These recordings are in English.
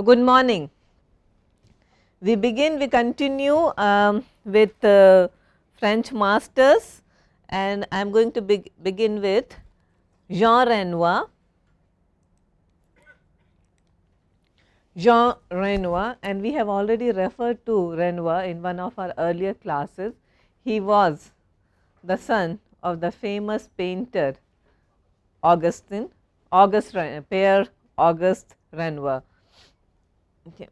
good morning. We continue with French masters, and I am going to begin with Jean Renoir. Jean Renoir, and we have already referred to Renoir in one of our earlier classes. He was the son of the famous painter Pierre Auguste Renoir. Okay.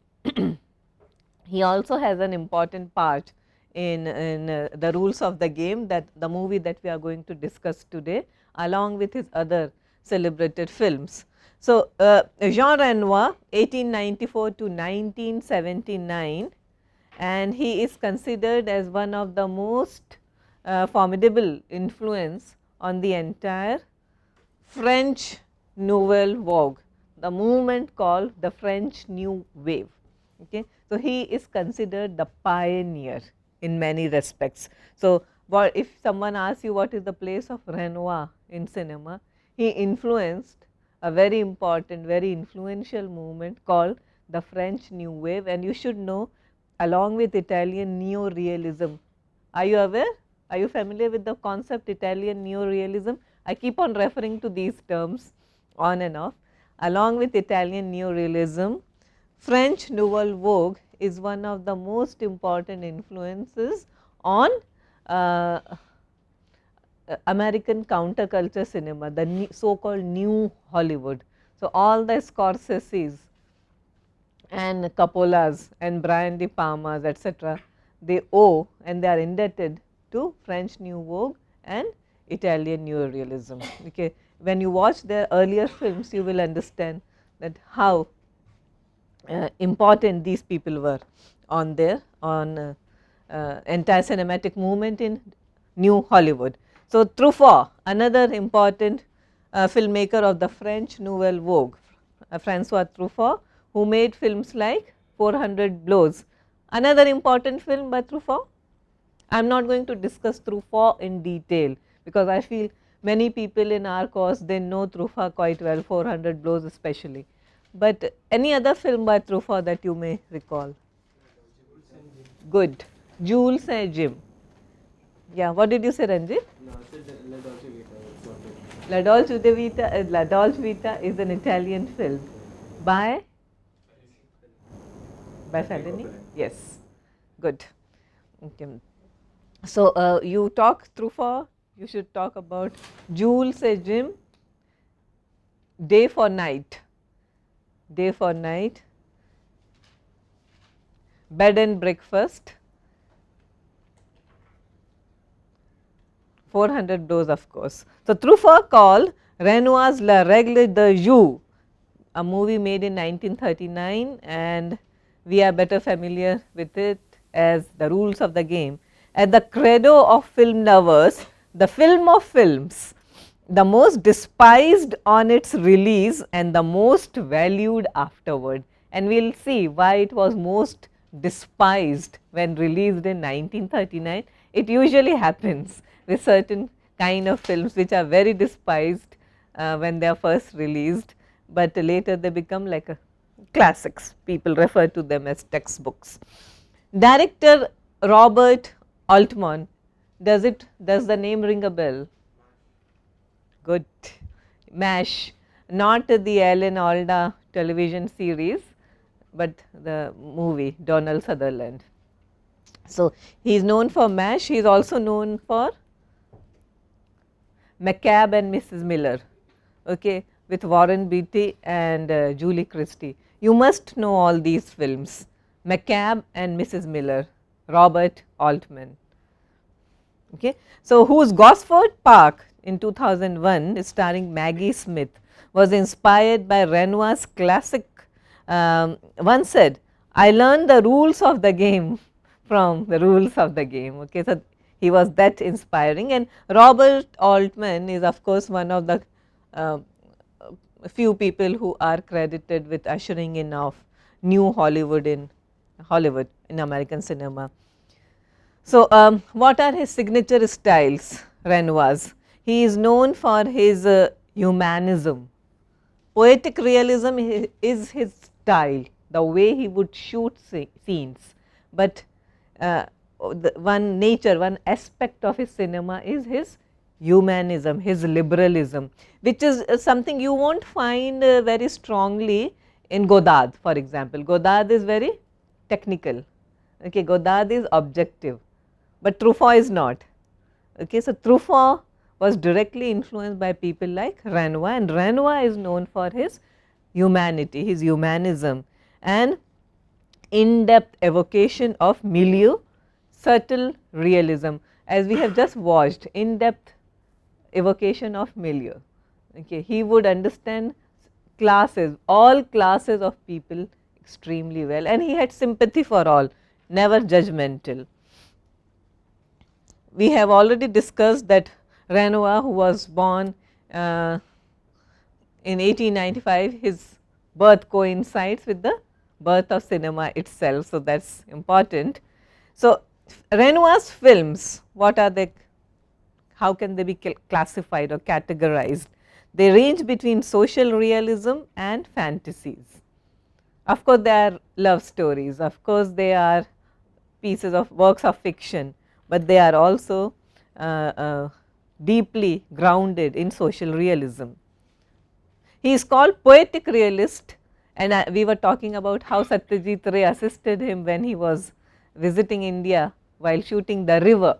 He also has an important part in the rules of the game, that the movie that we are going to discuss today, along with his other celebrated films. So, Jean Renoir 1894 to 1979, and he is considered as one of the most formidable influence on the entire French Nouvelle Vague, the movement called the French New Wave. Okay. So, he is considered the pioneer in many respects. So, if someone asks you what is the place of Renoir in cinema, he influenced a very important, very influential movement called the French New Wave, and you should know, along with Italian neo-realism. Are you aware? Are you familiar with the concept Italian neo-realism? I keep on referring to these terms on and off. Along with Italian neo-realism, French Nouvelle Vague is one of the most important influences on American counterculture cinema, the so called New Hollywood. So, all the Scorseses and Coppolas and Brian De Palmas, etc., they owe and they are indebted to French New Vogue and Italian neo-realism. Okay. When you watch their earlier films, you will understand that how important these people were on their entire cinematic movement in New Hollywood. So, Truffaut, another important filmmaker of the French Nouvelle Vague, Francois Truffaut, who made films like 400 Blows, another important film by Truffaut. I am not going to discuss Truffaut in detail, because I feel many people in our course, they know Truffaut quite well, 400 Blows especially. But any other film by Truffaut that you may recall? Good. Jules and Jim. Yeah, what did you say, Ranjit? No, I said La Dolce Vita. La Dolce Vita is an Italian film by Fellini? Yes, good. Okay. So, you talk Truffaut, you should talk about Jules and Jim, Day for Night, Bed and Breakfast, 400 Blows, of course. So, Truffaut called Renoir's La Règle de Jeu, a movie made in 1939, and we are better familiar with it as The Rules of the Game, as the credo of film lovers, the film of films, the most despised on its release and the most valued afterward. And we will see why it was most despised when released in 1939. It usually happens with certain kind of films which are very despised when they are first released, but later they become like classics. People refer to them as textbooks. Director Robert Altman, does the name ring a bell? Good. MASH, not the Alan Alda television series, but the movie Donald Sutherland. So, he is known for MASH, he is also known for McCabe and Mrs. Miller, okay, with Warren Beatty and Julie Christie. You must know all these films, McCabe and Mrs. Miller, Robert Altman. Okay. So, whose Gosford Park in 2001 starring Maggie Smith was inspired by Renoir's classic. One said, I learned the rules of the game from the rules of the game. Okay. So, he was that inspiring, and Robert Altman is of course one of the few people who are credited with ushering in of new Hollywood in American cinema. So, what are his signature styles? Renoir's. He is known for his humanism. Poetic realism is his style. the way he would shoot scenes, but one nature, one aspect of his cinema is his humanism, his liberalism, which is something you won't find very strongly in Godard, for example. Godard is very technical, okay. Godard is objective, but Truffaut is not. Okay. So, Truffaut was directly influenced by people like Renoir, and Renoir is known for his humanity, his humanism, and in-depth evocation of milieu, subtle realism, as we have just watched, in-depth evocation of milieu. Okay. He would understand classes, all classes of people extremely well, and he had sympathy for all, never judgmental. We have already discussed that Renoir, who was born in 1895, his birth coincides with the birth of cinema itself. So, that is important. So, Renoir's films, what are they, how can they be classified or categorized? They range between social realism and fantasies. Of course, they are love stories, of course, they are pieces of works of fiction, but they are also deeply grounded in social realism. He is called poetic realist, and we were talking about how Satyajit Ray assisted him when he was visiting India while shooting The River,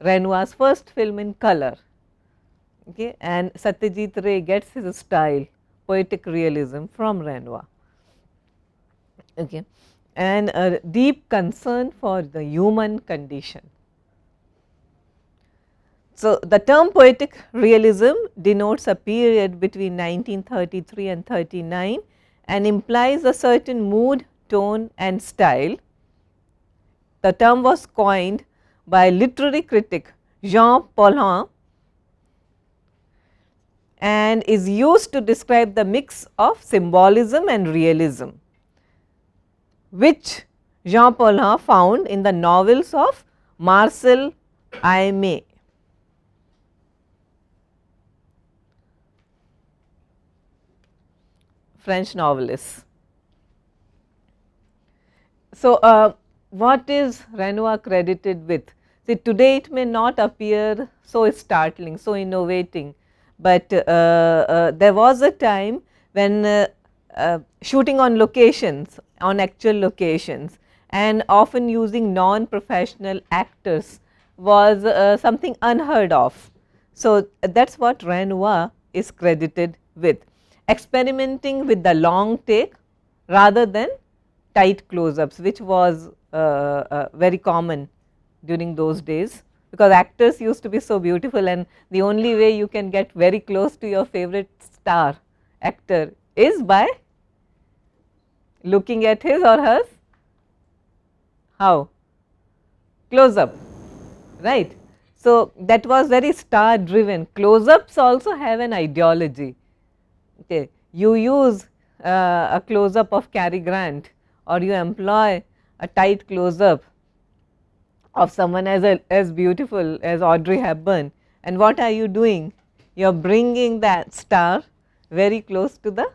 Renoir's first film in color. Okay, and Satyajit Ray gets his style, poetic realism, from Renoir. Okay, and a deep concern for the human condition. So, the term poetic realism denotes a period between 1933 and 39 and implies a certain mood, tone and style. The term was coined by literary critic Jean Paulhan and is used to describe the mix of symbolism and realism, which Jean Paulhan found in the novels of Marcel Aimé. French novelist. So, what is Renoir credited with? See, today it may not appear so startling, so innovating, but there was a time when shooting on locations, on actual locations, and often using non-professional actors was something unheard of. So, that is what Renoir is credited with, experimenting with the long take rather than tight close-ups, which was very common during those days, because actors used to be so beautiful, and the only way you can get very close to your favorite star actor is by looking at his or hers how close up, right. So, that was very star driven. Close ups also have an ideology. Okay. You use a close up of Cary Grant, or you employ a tight close up of someone as beautiful as Audrey Hepburn, and what are you doing? You are bringing that star very close to the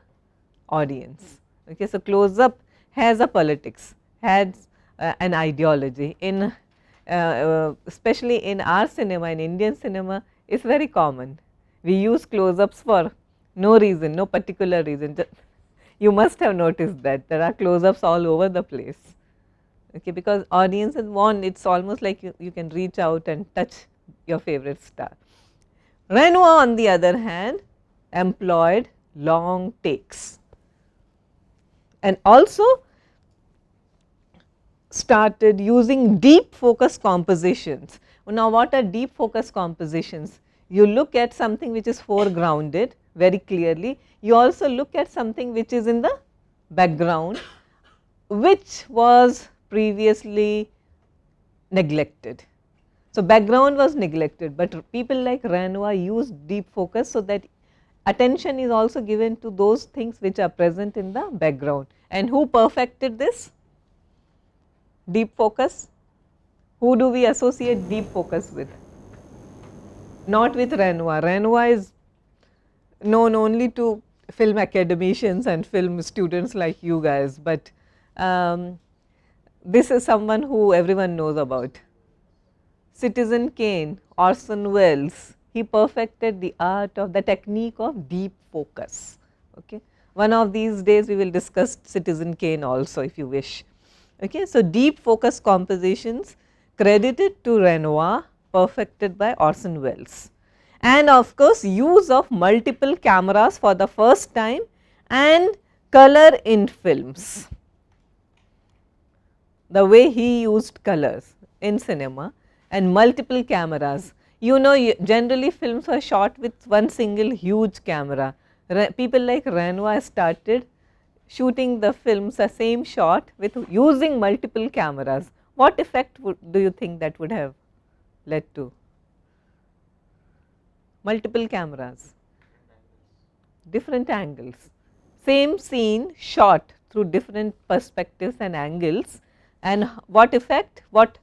audience. Okay. So, close up has a politics, has an ideology. In especially in our cinema, in Indian cinema, is very common. We use close ups for no reason, no particular reason. You must have noticed that there are close ups all over the place. Okay, because audiences want, it is almost like you can reach out and touch your favorite star. Renoir, on the other hand, employed long takes and also started using deep focus compositions. Now, what are deep focus compositions? You look at something which is foregrounded very clearly, you also look at something which is in the background, which was previously neglected. So, background was neglected, but people like Renoir used deep focus, so that attention is also given to those things which are present in the background. And who perfected this deep focus? Who do we associate deep focus with? Not with Renoir. Renoir is known only to film academicians and film students like you guys, but this is someone who everyone knows about. Citizen Kane, Orson Welles, he perfected the art of the technique of deep focus. Okay. One of these days we will discuss Citizen Kane also if you wish. Okay. So, deep focus compositions credited to Renoir, perfected by Orson Welles, and of course, use of multiple cameras for the first time and color in films. The way he used colors in cinema and multiple cameras. You know, generally films are shot with one single huge camera. People like Renoir started shooting the films the same shot with using multiple cameras. What effect do you think that would have led to? Multiple cameras, different angles, same scene shot through different perspectives and angles, and what effect? What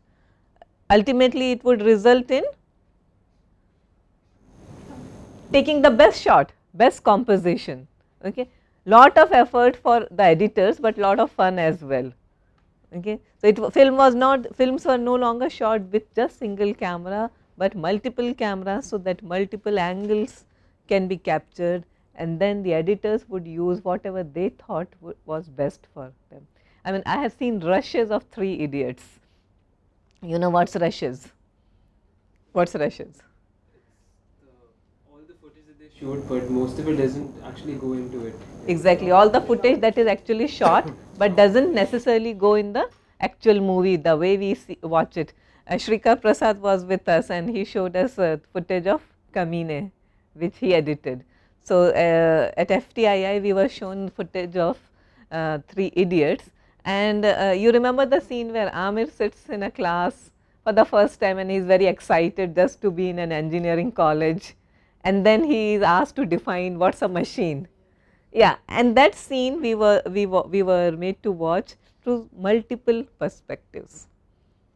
ultimately it would result in taking the best shot, best composition. Okay. Lot of effort for the editors, but lot of fun as well. Okay. So, films were no longer shot with just single camera, but multiple cameras, so that multiple angles can be captured, and then the editors would use whatever they thought was best for them. I mean, I have seen rushes of Three Idiots. You know what's rushes? What's rushes? All the footage that they shoot, but most of it doesn't actually go into it. Exactly, all the footage that is actually shot, but doesn't necessarily go in the actual movie the way we watch it. Shrika Prasad was with us and he showed us footage of Kamine, which he edited. So, at FTII we were shown footage of Three Idiots, and you remember the scene where Amir sits in a class for the first time and he is very excited just to be in an engineering college, and then he is asked to define what's a machine. Yeah, and that scene we were made to watch through multiple perspectives.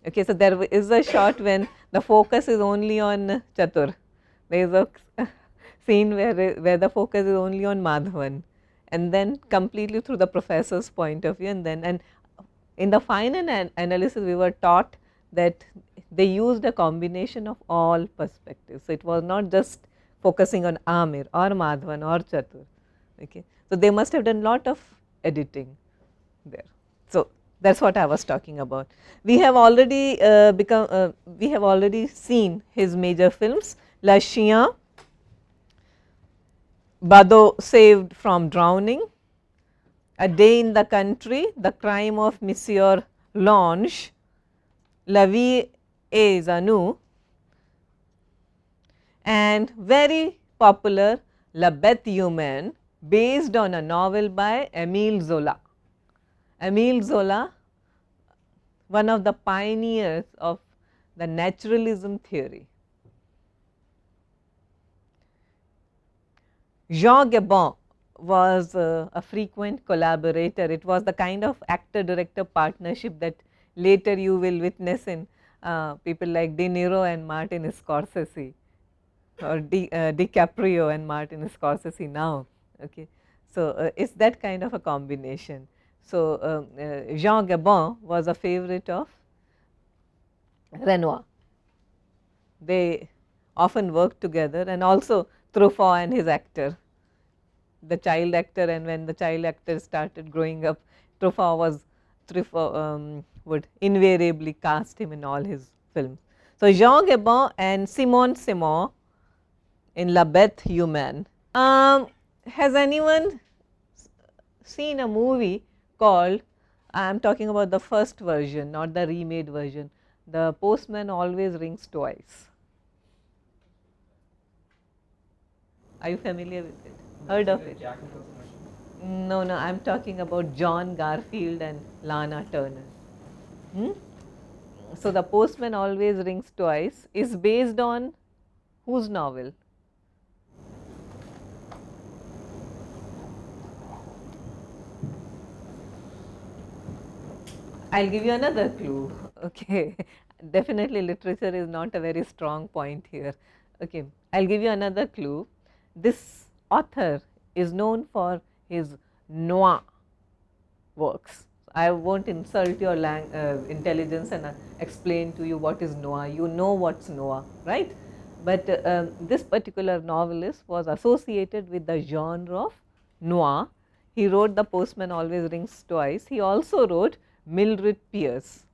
Okay, so there is a shot when the focus is only on Chatur. There is a scene where the focus is only on Madhavan, and then completely through the professor's point of view, and in the final analysis we were taught that they used a combination of all perspectives. So, it was not just focusing on Amir or Madhavan or Chatur. Okay. So, they must have done lot of editing there. So, that is what I was talking about. We have already seen his major films, La Chien, Bado Saved from Drowning, A Day in the Country, The Crime of Monsieur Lange, La Vie et Zanou, and very popular Labette Human, based on a novel by Émile Zola. Émile Zola, one of the pioneers of the naturalism theory. Zsa Gabor was a frequent collaborator. It was the kind of actor-director partnership that later you will witness in people like De Niro and Martin Scorsese, or DiCaprio and Martin Scorsese now. Okay. So, it's that kind of a combination. So, Zsa Gabor was a favorite of Renoir. They often worked together, and also Truffaut and his actor, the child actor, and when the child actor started growing up, Truffaut would invariably cast him in all his films. So, Zsa Gabor and Simon Simon in Labette Human. Has anyone seen a movie called, I am talking about the first version, not the remade version, The Postman Always Rings Twice? Are you familiar with it? Heard of it? No, no, I am talking about John Garfield and Lana Turner. So, The Postman Always Rings Twice is based on whose novel? I will give you another clue. Okay. Definitely literature is not a very strong point here. Okay. I will give you another clue. This author is known for his noir works. I won't insult your intelligence and explain to you what is noir. You know what's noir, right? But this particular novelist was associated with the genre of noir. He wrote The Postman Always Rings Twice. He also wrote Mildred Pierce,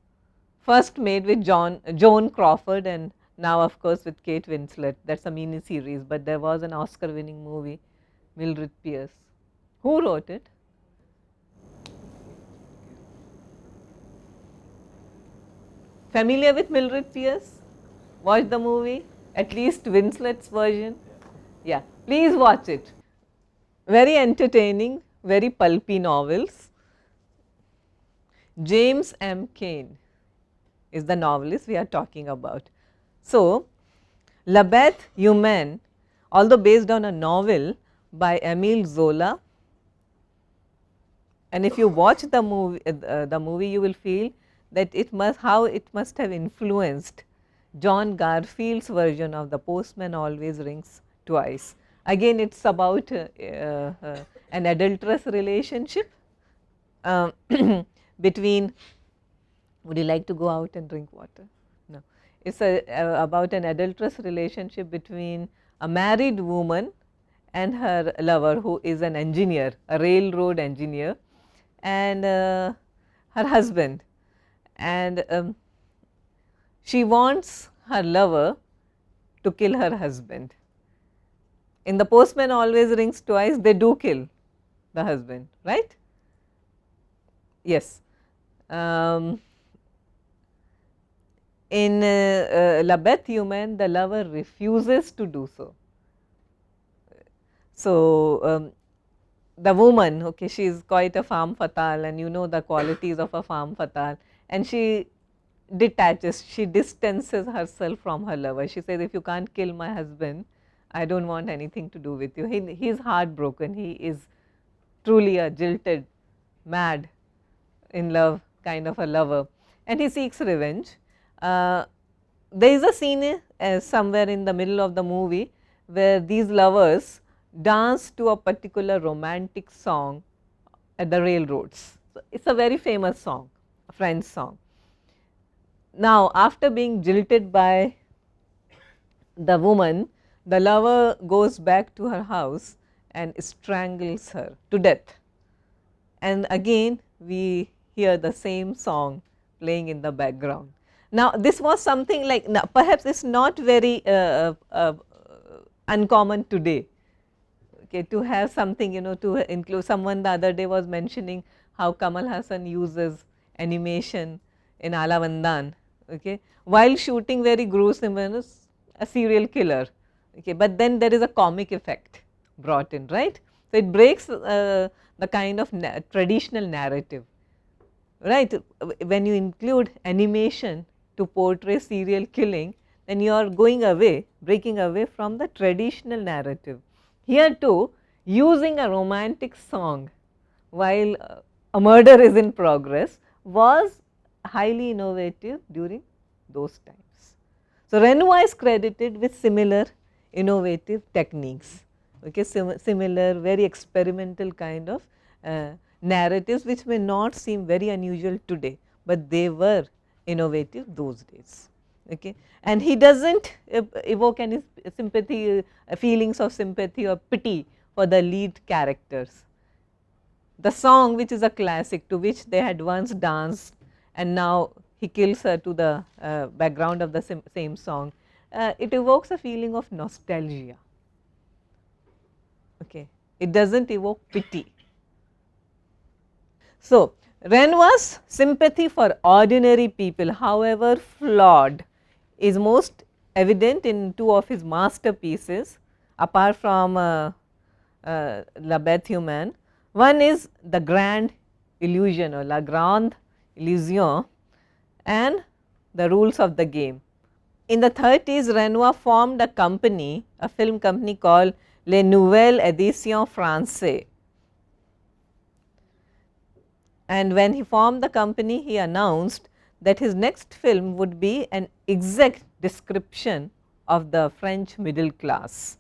first made with Joan Crawford, and now of course with Kate Winslet. That's a mini series, but there was an Oscar winning movie, Mildred Pierce. Who wrote it? Familiar with Mildred Pierce? Watch the movie, at least Winslet's version. Yeah, please watch it. Very entertaining, very pulpy novels. James M. Cain is the novelist we are talking about. So, Labette Human, although based on a novel by Émile Zola, and if you watch the movie, you will feel that how it must have influenced John Garfield's version of The Postman Always Rings Twice. Again, it's about an adulterous relationship between. Would you like to go out and drink water? No. It's about an adulterous relationship between a married woman and her lover, who is an engineer, a railroad engineer, and her husband. And she wants her lover to kill her husband. In The Postman Always Rings Twice, they do kill the husband, right? Yes. In Labette Human, the lover refuses to do so. So, the woman, okay, she is quite a femme fatale, and you know the qualities of a femme fatale, and she detaches, she distances herself from her lover. She says, if you can't kill my husband, I don't want anything to do with you. He is heartbroken, he is truly a jilted, mad, in love kind of a lover, and he seeks revenge. There is a scene somewhere in the middle of the movie where these lovers dance to a particular romantic song at the railroads. So, it is a very famous song, a French song. Now, after being jilted by the woman, the lover goes back to her house and strangles her to death. And again we hear the same song playing in the background. Now, this was something like, perhaps it is not very uncommon today, okay, to have something, you know, to include. Someone the other day was mentioning how Kamal Hassan uses animation in Ala Vandan, okay, while shooting very gruesome, you know, a serial killer, okay, but then there is a comic effect brought in, right. So, it breaks the kind of traditional narrative, right. When you include animation to portray serial killing, then you are going away, breaking away from the traditional narrative. Here too, using a romantic song while a murder is in progress was highly innovative during those times. So, Renoir is credited with similar innovative techniques, okay, similar very experimental kind of narratives, which may not seem very unusual today, but they were innovative those days. Okay. And he does not evoke any sympathy, feelings of sympathy or pity for the lead characters. The song, which is a classic, to which they had once danced, and now he kills her to the background of the same song, it evokes a feeling of nostalgia. Okay. It does not evoke pity. So, Renoir's sympathy for ordinary people, however flawed, is most evident in two of his masterpieces, apart from Labette Human. One is The Grand Illusion or La Grande Illusion, and The Rules of the Game. In the 30s, Renoir formed a company, a film company called Les Nouvelles Éditions Françaises. And when he formed the company, he announced that his next film would be an exact description of the French middle class.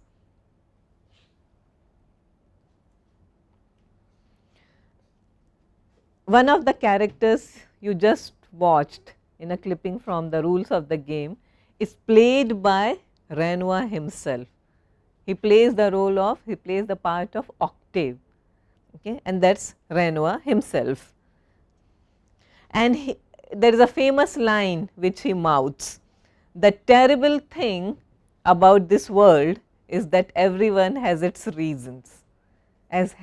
one of the characters you just watched in a clipping from the rules of the game is played by Renoir himself. He plays the part of Octave, okay, and that is Renoir himself. And there is a famous line which he mouths: the terrible thing about this world is that everyone has its reasons, has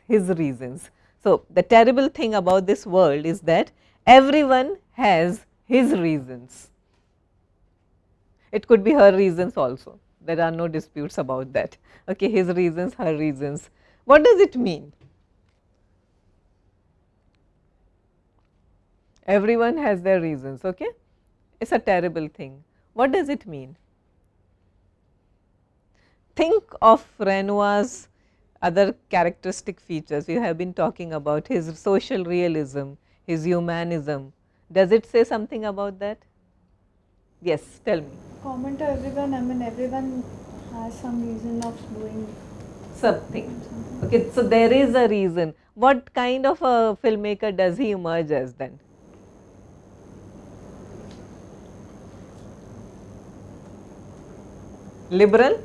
his reasons. So, the terrible thing about this world is that everyone has his reasons. It could be her reasons also, there are no disputes about that. Okay, his reasons, her reasons. What does it mean? Everyone has their reasons, okay? It is a terrible thing. What does it mean? Think of Renoir's other characteristic features. We have been talking about his social realism, his humanism. Does it say something about that? Yes, tell me. Common to everyone, I mean everyone has some reason of doing Something. Okay, so there is a reason. What kind of a filmmaker does he emerge as then? Liberal?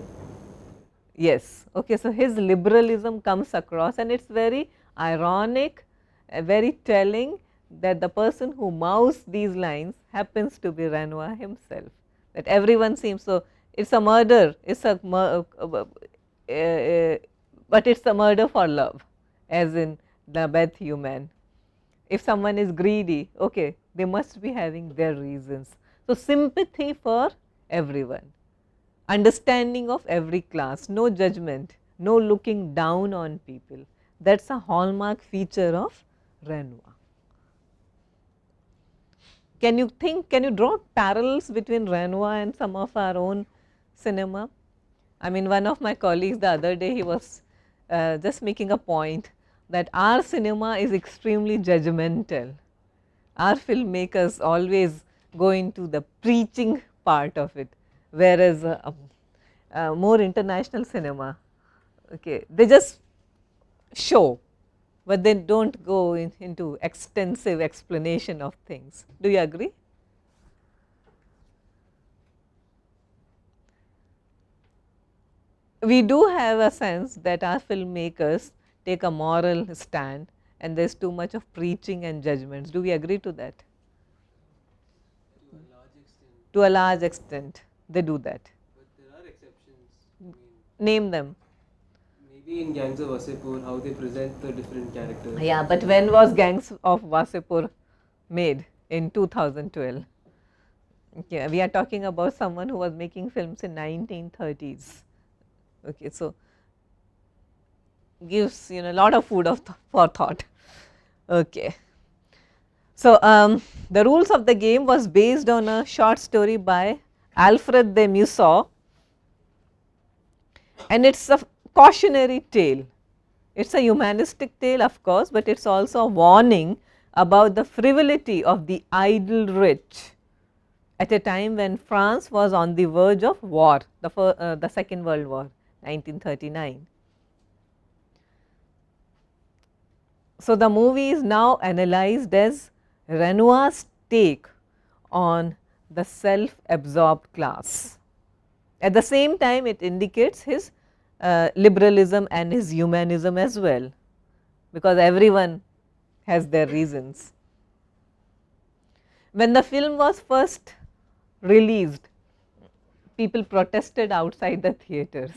Yes. Okay, so his liberalism comes across, and it is very ironic, very telling that the person who mouths these lines happens to be Renoir himself, that everyone seems so. It is a murder, it is a but it is a murder for love, as in Labette Human. If someone is greedy, okay, they must be having their reasons. So, sympathy for everyone, understanding of every class, no judgment, no looking down on people. That is a hallmark feature of Renoir. Can you think, can you draw parallels between Renoir and some of our own cinema? I mean, one of my colleagues the other day, he was just making a point that our cinema is extremely judgmental. Our filmmakers always go into the preaching part of it, whereas more international cinema, okay, they just show, but they do not go into extensive explanation of things. Do you agree? We do have a sense that our filmmakers take a moral stand and there is too much of preaching and judgments. Do we agree to that? To a large extent. To a large extent, they do that. But there are exceptions. I mean, Name them. maybe in Gangs of Wasseypur, how they present the different characters. Yeah, but when was Gangs of Wasseypur made? In 2012. Okay, we are talking about someone who was making films in 1930s. Okay, so gives a lot of food for thought. Okay. So, the rules of the game was based on a short story by Alfred de Musset, and it is a cautionary tale. It is a humanistic tale, of course, but it is also a warning about the frivolity of the idle rich at a time when France was on the verge of war, the Second World War, 1939. So, the movie is now analyzed as Renoir's take on the self-absorbed class. At the same time, it indicates his liberalism and his humanism as well, because everyone has their reasons. When the film was first released, people protested outside the theatres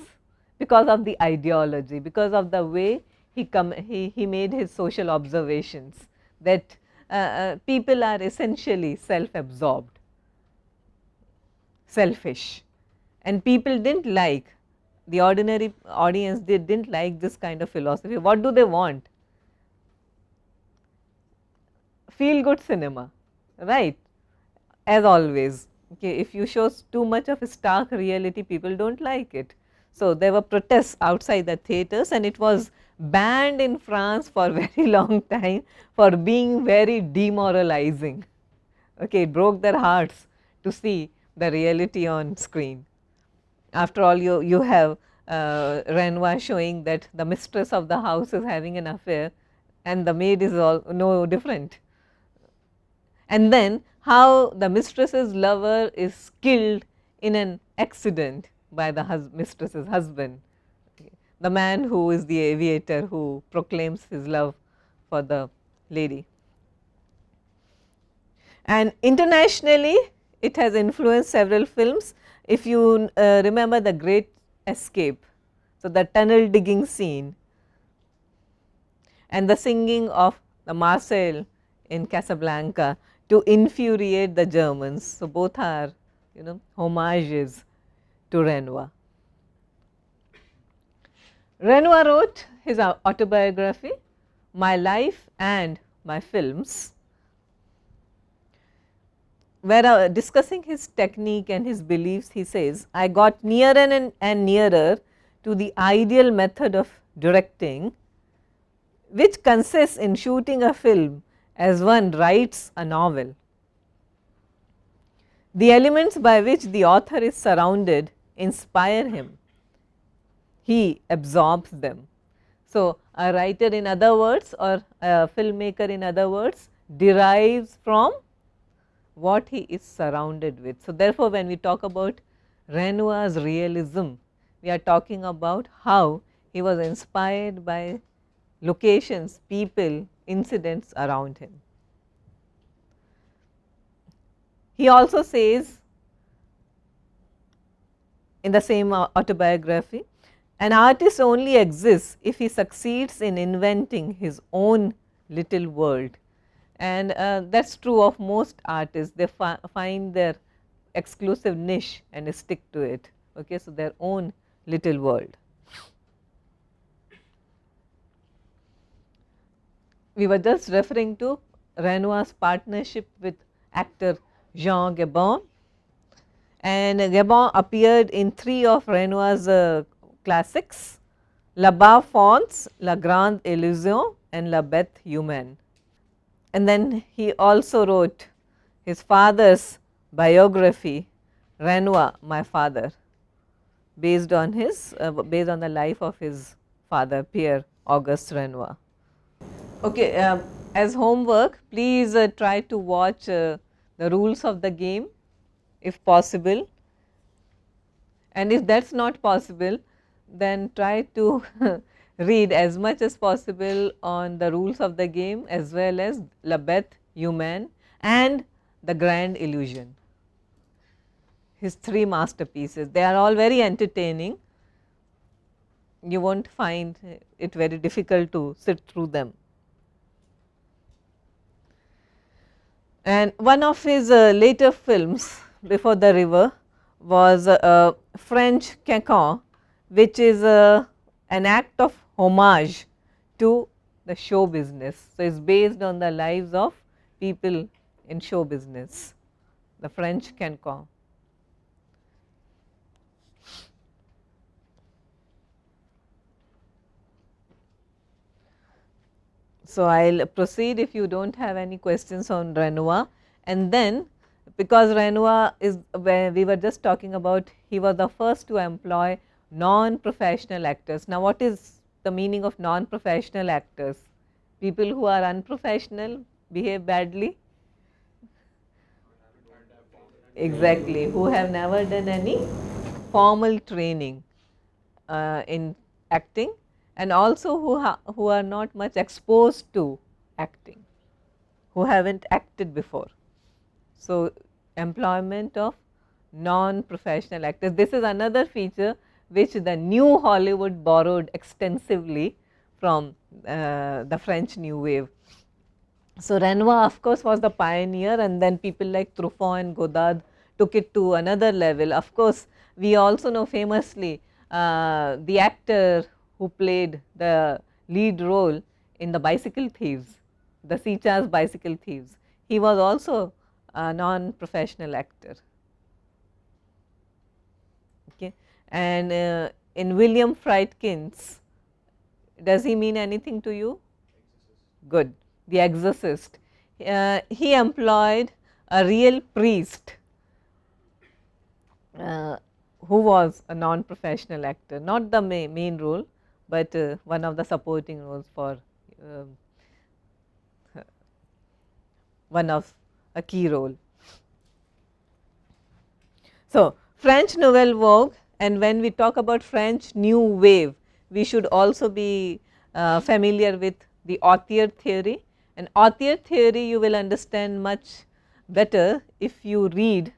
because of the ideology, because of the way he made his social observations, that people are essentially self-absorbed, selfish, and people did not like, the ordinary audience, they did not like this kind of philosophy. What do they want? Feel good cinema, right, as always. Okay, if you show too much of a stark reality, people do not like it. So, there were protests outside the theatres, and it was banned in France for very long time for being very demoralizing. Okay, it broke their hearts to see the reality on screen. After all, you have Renoir showing that the mistress of the house is having an affair, and the maid is all no different. And then how the mistress's lover is killed in an accident by the mistress's husband, the man who is the aviator who proclaims his love for the lady. And internationally it has influenced several films. If you remember The Great Escape, so the tunnel digging scene and the singing of the Marcel in Casablanca to infuriate the Germans. So, both are homages to Renoir. Renoir wrote his autobiography, My Life and My Films, where discussing his technique and his beliefs, he says, I got nearer and nearer to the ideal method of directing, which consists in shooting a film as one writes a novel. The elements by which the author is surrounded inspire him. He absorbs them. So, a writer in other words, or a filmmaker in other words, derives from what he is surrounded with. So, therefore, when we talk about Renoir's realism, we are talking about how he was inspired by locations, people, incidents around him. He also says in the same autobiography, an artist only exists if he succeeds in inventing his own little world, and that is true of most artists. They find their exclusive niche and stick to it, okay? So, their own little world. We were just referring to Renoir's partnership with actor Zsa Gabor, and Gabor appeared in 3 of Renoir's classics, Labette, La Grande Illusion and Labette Human. And then he also wrote his father's biography, Renoir, My Father, based on the life of his father, Pierre Auguste Renoir. Okay, as homework, please try to watch the rules of the game if possible, and if that is not possible, then try to read as much as possible on the rules of the game as well as Labette Human and The Grand Illusion, his 3 masterpieces. They are all very entertaining. You will not find it very difficult to sit through them. And one of his later films, Before the River, was French Cancan, which is an act of homage to the show business. So, it is based on the lives of people in show business, the French Cancan. So, I will proceed if you do not have any questions on Renoir, and then because Renoir is where we were just talking about, he was the first to employ non-professional actors. Now, what is the meaning of non-professional actors? People who are unprofessional, behave badly? Exactly, who have never done any formal training in acting, and also who are not much exposed to acting, who have not acted before. So, employment of non-professional actors. This is another feature which the new Hollywood borrowed extensively from the French New Wave. So, Renoir of course was the pioneer, and then people like Truffaut and Godard took it to another level. Of course, we also know famously the actor who played the lead role in the Bicycle Thieves, the Zsa's Bicycle Thieves. He was also a non-professional actor. Okay. And in William Friedkin's, does he mean anything to you? Good. The Exorcist. He employed a real priest who was a non-professional actor, not the main role, but one of the supporting roles for one of a key role. So, French Nouvelle Vague, and when we talk about French New Wave, we should also be familiar with the auteur theory, and auteur theory you will understand much better if you read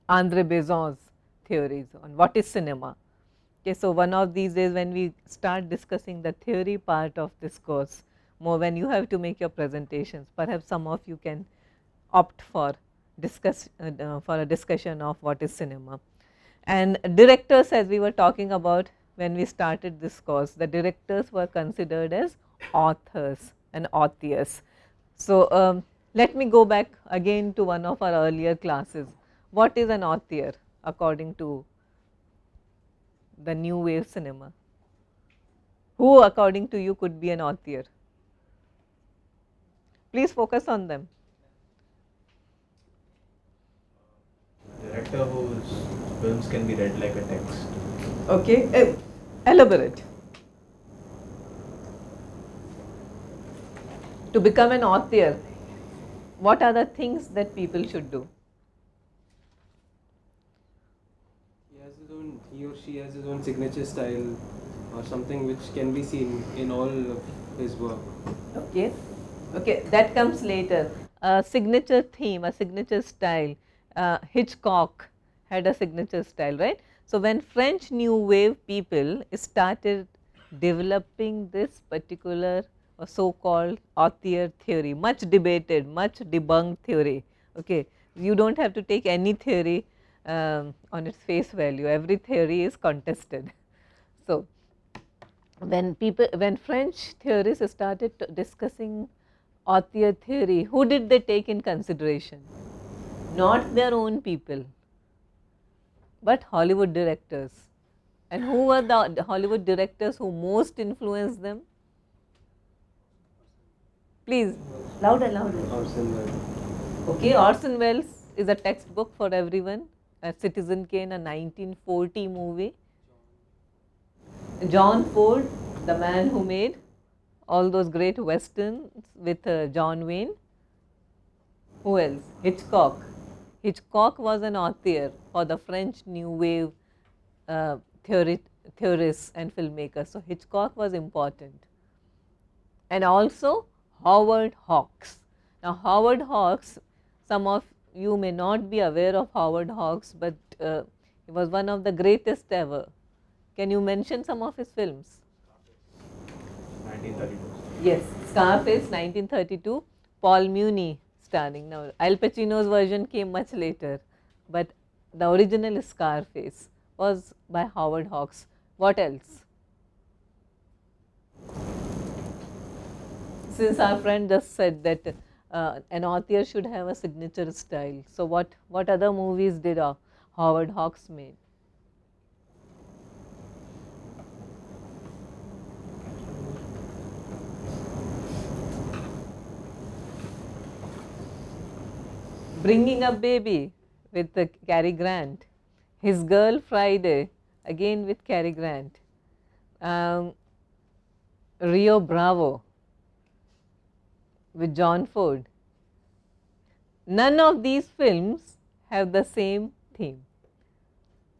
Andre Beson's theories on what is cinema. Okay, so, one of these days when we start discussing the theory part of this course, more when you have to make your presentations, perhaps some of you can opt for for a discussion of what is cinema. And directors, as we were talking about when we started this course, the directors were considered as authors and authors. So, let me go back again to one of our earlier classes. What is an author according to the new wave cinema? Who according to you could be an author? Please focus on them. Director whose films can be read like a text. Okay, elaborate. To become an author, what are the things that people should do? He or she has his own signature style or something which can be seen in all of his work. Okay, okay, that comes later. A signature theme, a signature style. Hitchcock had a signature style, right? So, when French New Wave people started developing this particular so called auteur theory, much debated, much debunked theory. Okay, you do not have to take any theory on its face value, every theory is contested. So, when French theorists started discussing auteur theory, who did they take in consideration? Not their own people, but Hollywood directors. And who were the Hollywood directors who most influenced them? Please, louder, louder. Orson Welles. Okay, Orson Welles is a textbook for everyone. Citizen Kane, a 1940 movie. John Ford, the man who made all those great westerns with John Wayne. Who else? Hitchcock. Hitchcock was an author for the French New Wave theorists and filmmakers. So, Hitchcock was important. And also Howard Hawks. Now, Howard Hawks, some of you may not be aware of Howard Hawks, but he was one of the greatest ever. Can you mention some of his films? 1932. Yes, Scarface 1932, Paul Muni starring. Now, Al Pacino's version came much later, but the original Scarface was by Howard Hawks. What else? Since our friend just said that an author should have a signature style, so what other movies did Howard Hawks made? Bringing Up Baby with Cary Grant, His Girl Friday again with Cary Grant, Rio Bravo with John Ford. None of these films have the same theme.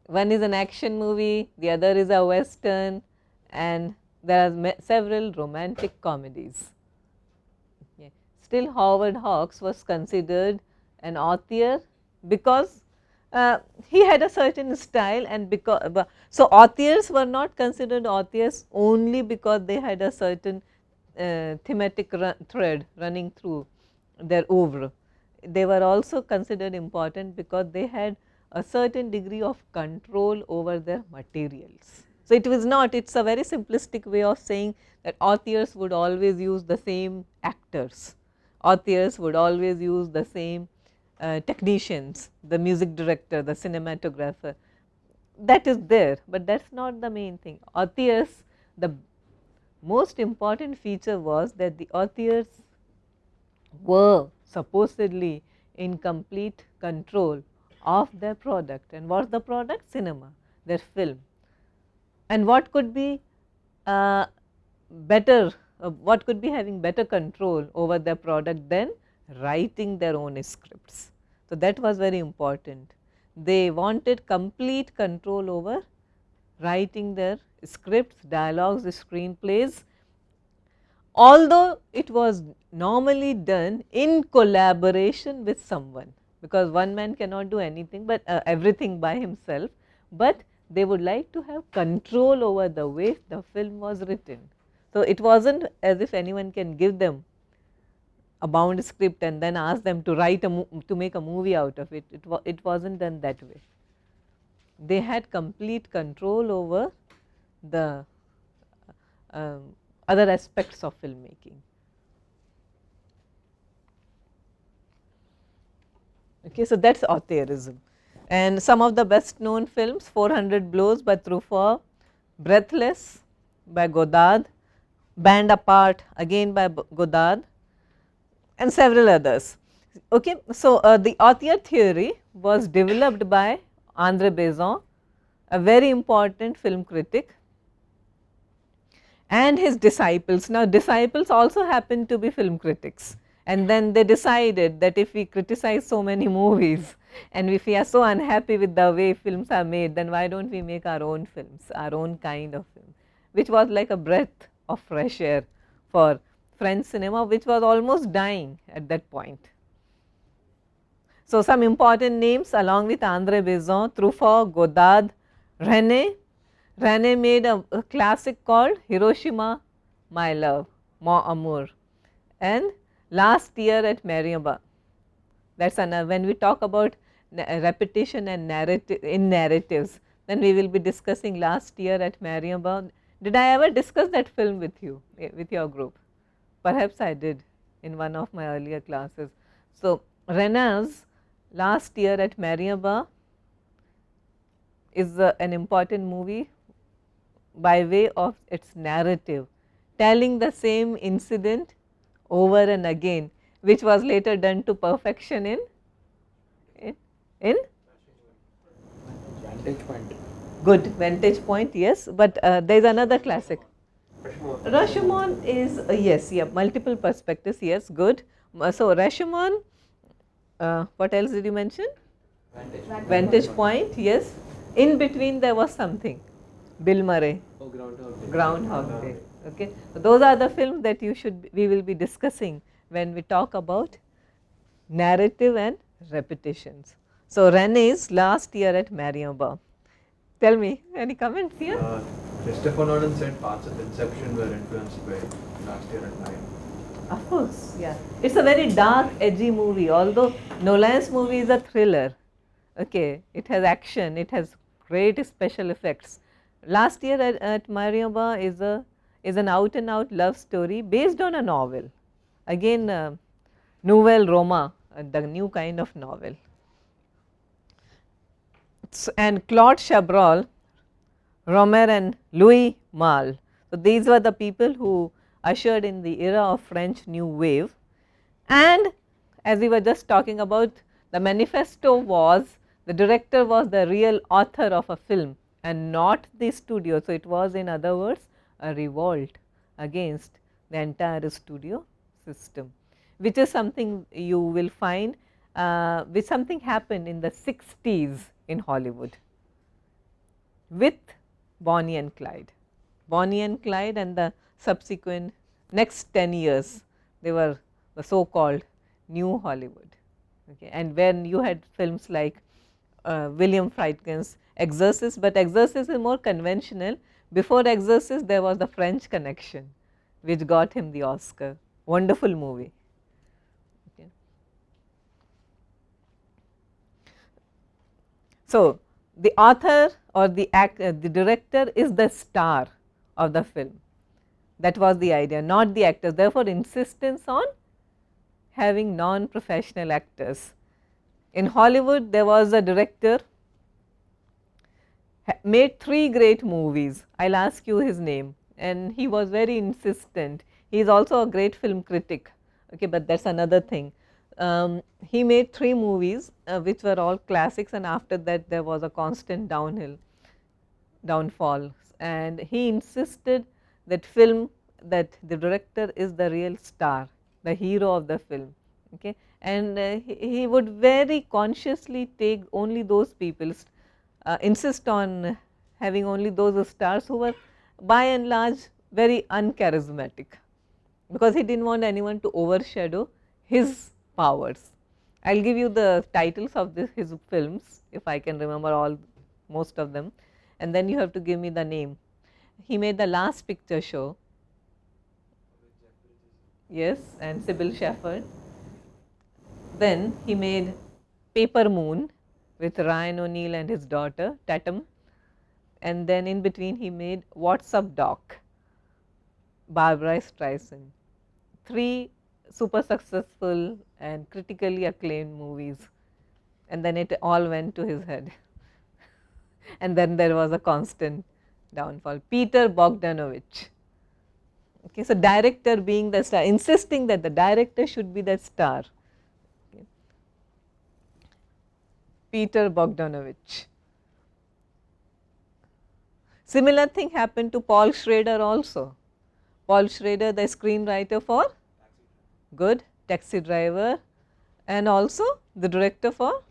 One is an action movie, the other is a western, and there are several romantic comedies. Okay. Still Howard Hawks was considered an author because he had a certain style, and because so authors were not considered authors only because they had a certain thematic thread running through their oeuvre. They were also considered important because they had a certain degree of control over their materials. So, it was not, it is a very simplistic way of saying that authors would always use the same actors, authors would always use the same technicians, the music director, the cinematographer, that is there, but that is not the main thing. Authors, the most important feature was that the authors were supposedly in complete control of their product. And what is the product? Cinema, their film. And what could be better what could be having better control over their product than writing their own scripts. So, that was very important. They wanted complete control over writing their scripts, dialogues, screenplays, although it was normally done in collaboration with someone, because one man cannot do anything but everything by himself, but they would like to have control over the way the film was written. So, it was not as if anyone can give them a bound script and then ask them to write to make a movie out of it. It was not done that way. They had complete control over the other aspects of filmmaking. Okay, so that is auteurism. And some of the best known films: 400 Blows by Truffaut, Breathless by Godard, Band Apart again by Godard, and several others. Okay. So, the auteur theory was developed by André Bazin, a very important film critic, and his disciples. Now, disciples also happen to be film critics, and then they decided that if we criticize so many movies and if we are so unhappy with the way films are made, then why do not we make our own films, our own kind of film, which was like a breath of fresh air for French cinema, which was almost dying at that point. So, some important names along with André Bazin: Truffaut, Godard, Rene. Rene made a classic called Hiroshima, My Love, Mon Amour, and Last Year at Marienbad. That is another. When we talk about repetition and narratives, then we will be discussing Last Year at Marienbad. Did I ever discuss that film with you, with your group? Perhaps I did in one of my earlier classes. So, Renoir's Last Year at Marienbad is an important movie by way of its narrative, telling the same incident over and again, which was later done to perfection in Vantage Point. good Vantage Point, yes, but there is another classic. Rashomon is yes, yeah, multiple perspectives, yes, good. So, Rashomon, what else did you mention? Vantage Point, yes. In between there was something, Bill Murray, Oh, Groundhog Day. Groundhog Day. Okay. So, those are the films that we will be discussing when we talk about narrative and repetitions. So, Rene's Last Year at Marienbad. Tell me, any comments here? Christopher Nolan said parts of Inception were influenced by Last Year at Night. Of course, yeah. It is a very dark, edgy movie, although Nolan's movie is a thriller. Okay. It has action, it has great special effects. Last Year at Marienbad is an out and out love story based on a novel. Again, Nouvelle Roma, the new kind of novel. And Claude Chabrol, Romer and Louis Malle. So, these were the people who ushered in the era of French New Wave, and as we were just talking about, the manifesto was the director was the real author of a film and not the studio. So, it was, in other words, a revolt against the entire studio system, which is something you will find which something happened in the 60s in Hollywood with Bonnie and Clyde. Bonnie and Clyde and the subsequent next 10 years, they were the so called new Hollywood. Okay. And when you had films like William Friedkin's Exorcist, but Exorcist is more conventional. Before Exorcist, there was the French Connection, which got him the Oscar. Wonderful movie. Okay. So, the author or the director is the star of the film. That was the idea, not the actors. Therefore, insistence on having non-professional actors. In Hollywood, there was a director made 3 great movies. I will ask you his name, and he was very insistent. He is also a great film critic, okay, but that is another thing. He made 3 movies which were all classics, and after that there was a constant downfall, and he insisted that film that the director is the real star, the hero of the film, okay. And he would very consciously take only those people, insist on having only those stars who were by and large very uncharismatic, because he did not want anyone to overshadow his powers. I will give you the titles of his films, if I can remember all, most of them, and then you have to give me the name. He made The Last Picture Show, yes, and Sybil Shepherd. Then he made Paper Moon with Ryan O'Neal and his daughter Tatum, and then in between he made What's Up Doc, Barbara Streisand. 3 super successful and critically acclaimed movies, and then it all went to his head. And then there was a constant downfall. Peter Bogdanovich. Okay, so director being the star, insisting that the director should be the star. Okay. Peter Bogdanovich. Similar thing happened to Paul Schrader also. Paul Schrader, the screenwriter for good, Taxi Driver, and also the director for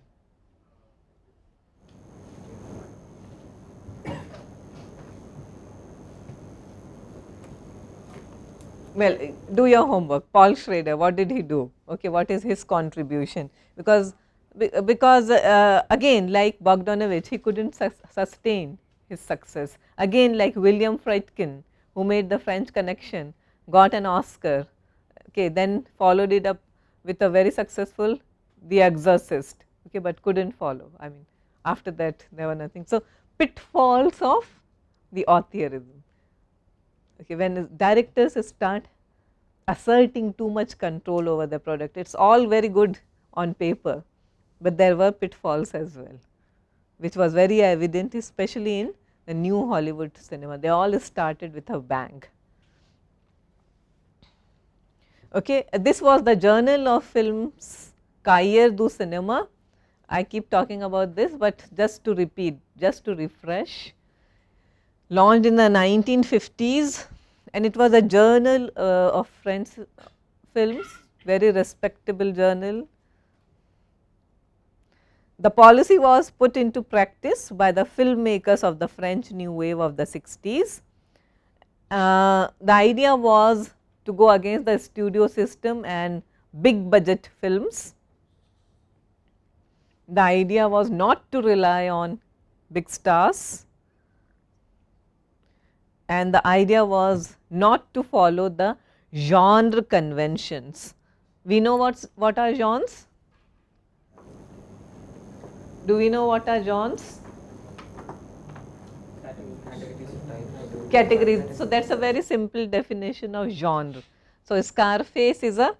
well, do your homework. Paul Schrader, what did he do? Okay, what is his contribution? Because again, like Bogdanovich, he could not sustain his success. Again, like William Friedkin, who made The French Connection, got an Oscar, okay, then followed it up with a very successful The Exorcist, okay, but could not follow. I mean, after that there were nothing. So, pitfalls of the authorism. Okay, when directors start asserting too much control over the product, it is all very good on paper, but there were pitfalls as well, which was very evident, especially in the new Hollywood cinema. They all started with a bang. Okay, this was the Journal of Films Cahiers du Cinema. I keep talking about this, but just to repeat, just to refresh, launched in the 1950s, and it was a journal of French films, very respectable journal. The policy was put into practice by the filmmakers of the French New Wave of the 60s. The idea was to go against the studio system and big budget films. The idea was not to rely on big stars, and the idea was not to follow the genre conventions. We know what are genres? Do we know what are genres? Categories. So, that is a very simple definition of genre. So, Scarface is a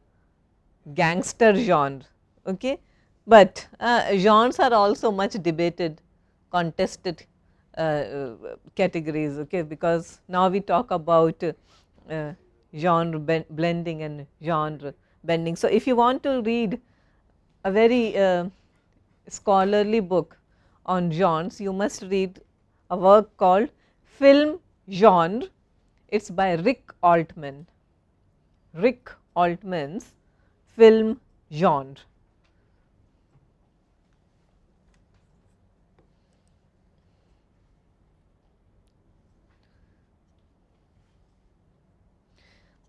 gangster genre, okay, but genres are also much debated, contested categories, okay, because now we talk about genre blending and genre bending. So, if you want to read a very scholarly book on genres, you must read a work called Film Genre. It is by Rick Altman. Rick Altman's Film Genre.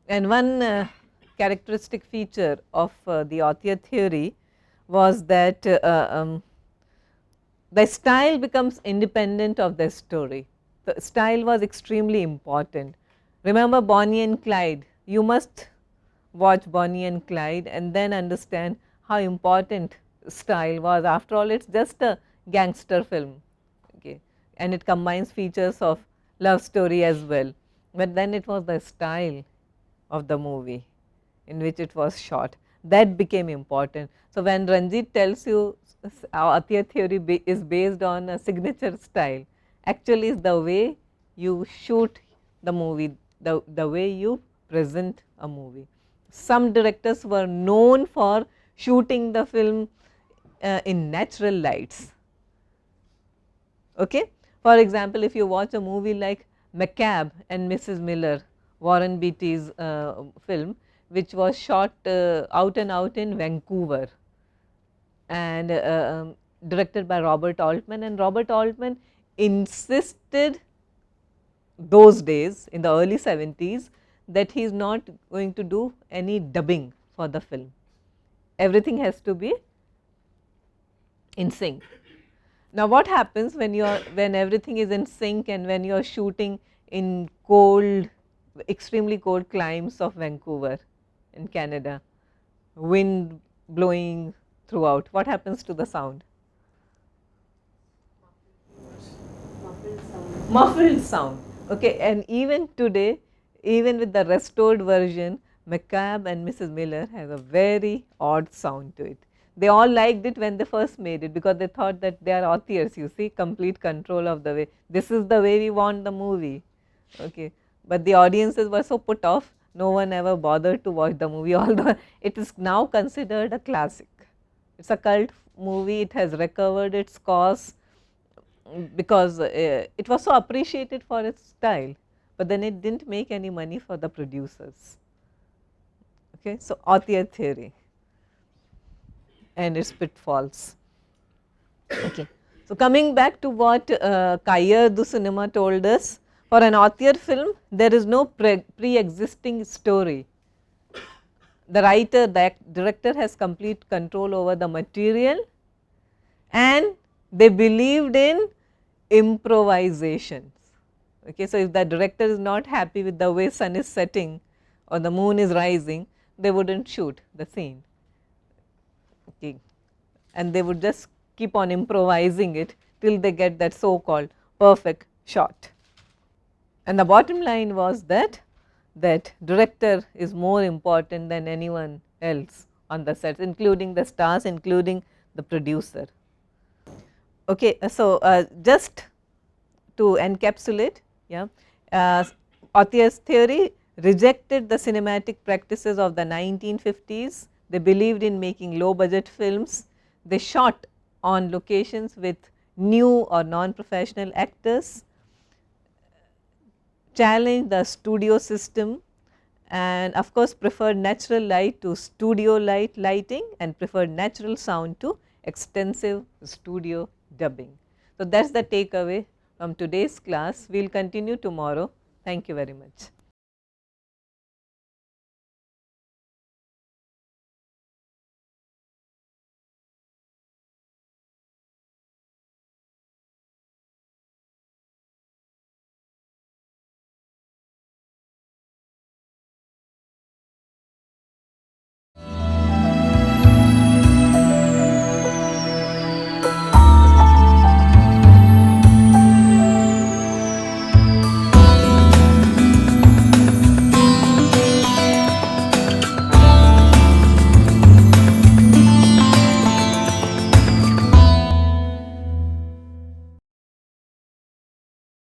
And one characteristic feature of the author theory was that the style becomes independent of the story. The style was extremely important. Remember Bonnie and Clyde, you must watch Bonnie and Clyde and then understand how important style was. After all, it is just a gangster film, okay, and it combines features of love story as well, but then it was the style of the movie in which it was shot that became important. So, when Ranjit tells you author theory is based on a signature style, actually is the way you shoot the movie, the way you present a movie. Some directors were known for shooting the film in natural lights. Okay? For example, if you watch a movie like McCabe and Mrs. Miller Warren Beatty's film, which was shot out and out in Vancouver, and directed by Robert Altman. And Robert Altman insisted those days in the early 70s that he is not going to do any dubbing for the film. Everything has to be in sync. Now, what happens when when everything is in sync and when you are shooting in cold, extremely cold climes of Vancouver in Canada, wind blowing throughout, what happens to the sound? Muffled sound. Okay, and even today, even with the restored version, McCabe and Mrs. Miller has a very odd sound to it. They all liked it when they first made it because they thought that they are authors, you see, complete control of the way. This is the way we want the movie. Okay, but the audiences were so put off, no one ever bothered to watch the movie, although it is now considered a classic. It's a cult movie, it has recovered its cause because it was so appreciated for its style, but then it did not make any money for the producers. Okay. So, auteur theory and its pitfalls. Okay. So, coming back to what Cahiers du Cinema told us, for an auteur film there is no pre-existing story. The writer, the director has complete control over the material, and they believed in improvisations. Okay. So, if the director is not happy with the way sun is setting or the moon is rising, they would not shoot the scene. Okay. And they would just keep on improvising it till they get that so called perfect shot. And the bottom line was that director is more important than anyone else on the sets, including the stars, including the producer. Okay, so just to encapsulate, yeah, Authier's theory rejected the cinematic practices of the 1950s. They believed in making low budget films. They shot on locations with new or non-professional actors, challenged the studio system, and of course preferred natural light to studio lighting, and preferred natural sound to extensive studio dubbing. So, that is the takeaway from today's class. We will continue tomorrow. Thank you very much.